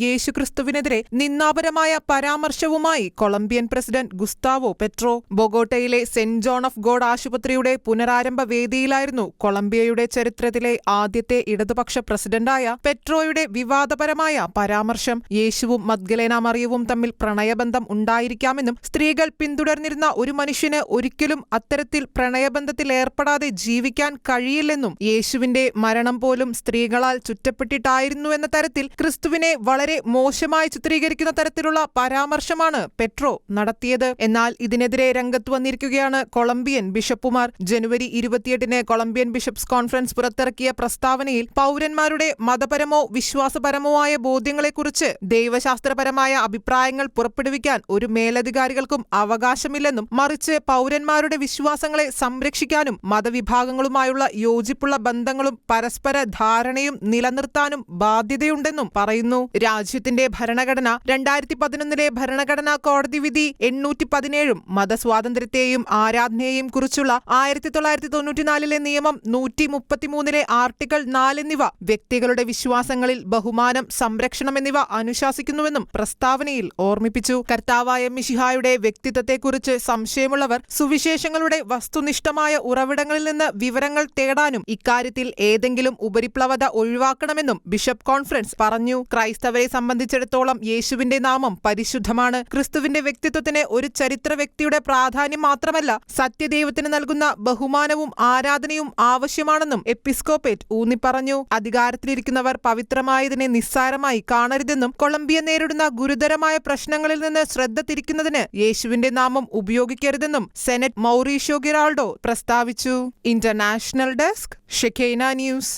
യേശുക്രിസ്തുവിനെതിരെ നിന്ദാപരമായ പരാമർശവുമായി Colombian president Gustavo Petro. ബൊഗോട്ടയിലെ സെന്റ് ജോൺ ഓഫ് ഗോഡ് ആശുപത്രിയുടെ പുനരാരംഭ വേദിയിലായിരുന്നു കൊളംബിയയുടെ ചരിത്രത്തിലെ ആദ്യത്തെ ഇടതുപക്ഷ പ്രസിഡന്റായ പെട്രോയുടെ വിവാദപരമായ പരാമർശം. യേശുവും മഗ്ദലേന മറിയവും തമ്മിൽ പ്രണയബന്ധം ഉണ്ടായിരിക്കാമെന്നും സ്ത്രീകൾ പിന്തുടർന്നിരുന്ന ഒരു മനുഷ്യന് ഒരിക്കലും അത്തരത്തിൽ പ്രണയബന്ധത്തിൽ ഏർപ്പെടാതെ ജീവിക്കാൻ കഴിയില്ലെന്നും യേശുവിന്റെ മരണം പോലും സ്ത്രീകളാൽ ചുറ്റപ്പെട്ടിട്ടായിരുന്നുവെന്ന തരത്തിൽ ക്രിസ്തുവിനെ വളരെ മോശമായി ചിത്രീകരിക്കുന്ന തരത്തിലുള്ള പരാമർശമാണ് പെട്രോ നടത്തിയത്. എന്നാൽ ഇതിനെതിരെ രംഗത്ത് വന്നിരിക്കുകയാണ് കൊളംബിയൻ ബിഷപ്പുമാർ. ജനുവരി 28-ന് കൊളംബിയൻ ബിഷപ്സ് കോൺഫറൻസ് പുറത്തിറക്കിയ പ്രസ്താവനയിൽ പൗരന്മാരുടെ മതപരമോ വിശ്വാസപരമോ ആയ ബോധ്യങ്ങളെക്കുറിച്ച് ദൈവശാസ്ത്രപരമായ അഭിപ്രായങ്ങൾ പുറപ്പെടുവിക്കാൻ ഒരു മേലധികാരികൾക്കും അവകാശമില്ലെന്നും മറിച്ച് പൗരന്മാരുടെ വിശ്വാസങ്ങളെ സംരക്ഷിക്കാനും മതവിഭാഗങ്ങളുമായുള്ള യോജിപ്പുള്ള ബന്ധങ്ങളും പരസ്പര ധാരണയും നിലനിർത്താനും ബാധ്യതയുണ്ടെന്നും പറയുന്നു. രാജ്യത്തിന്റെ ഭരണഘടന 2011 ഭരണഘടനാ കോടതി വിധി 817 മതസ്വാതന്ത്ര്യത്തെയും ആരാധനയെയും കുറിച്ചുള്ള 1994 നിയമം 133 ആർട്ടിക്കിൾ 4 എന്നിവ വ്യക്തികളുടെ വിശ്വാസങ്ങളിൽ ബഹുമാനം, സംരക്ഷണം എന്നിവ അനുശാസിക്കുന്നുവെന്നും പ്രസ്താവനയിൽ ഓർമ്മിപ്പിച്ചു. കർത്താവായ മിശിഹായുടെ വ്യക്തിത്വത്തെക്കുറിച്ച് സംശയമുള്ളവർ സുവിശേഷങ്ങളുടെ വസ്തുനിഷ്ഠമായ ഉറവിടങ്ങളിൽ നിന്ന് വിവരങ്ങൾ തേടാനും ഇക്കാര്യത്തിൽ ഏതെങ്കിലും ഉപരിപ്ലവത ഒഴിവാക്കണമെന്നും ബിഷപ്പ് കോൺഫറൻസ് പറഞ്ഞു. ക്രൈസ്തവരെ സംബന്ധിച്ചിടത്തോളം യേശുവിന്റെ നാമം പരിശുദ്ധമാണ്. ക്രിസ്തുവിന്റെ വ്യക്തിത്വത്തിന് ഒരു ചരിത്ര വ്യക്തിയുടെ പ്രാധാന്യം മാത്രമല്ല, സത്യദൈവത്തിന് നൽകുന്ന ബഹുമാനവും ആരാധനയും ആവശ്യമാണെന്നും എപ്പിസ്കോപ്പേറ്റ് ഊന്നിപ്പറഞ്ഞു. അധികാരത്തിലിരിക്കുന്നവർ പവിത്രമായതിനെ നിസ്സാരമായി കാണരുതെന്നും കൊളംബിയ നേരിടുന്ന ഗുരുതരമായ പ്രശ്നങ്ങളിൽ നിന്ന് ശ്രദ്ധ തിരിക്കുന്നതിന് യേശുവിന്റെ നാമം ഉപയോഗിക്കരുതെന്നും സെനറ്റ് മൗറീഷ്യോ ഗിറാൾഡോ പ്രസ്താവിച്ചു. International desk, Shekinah news.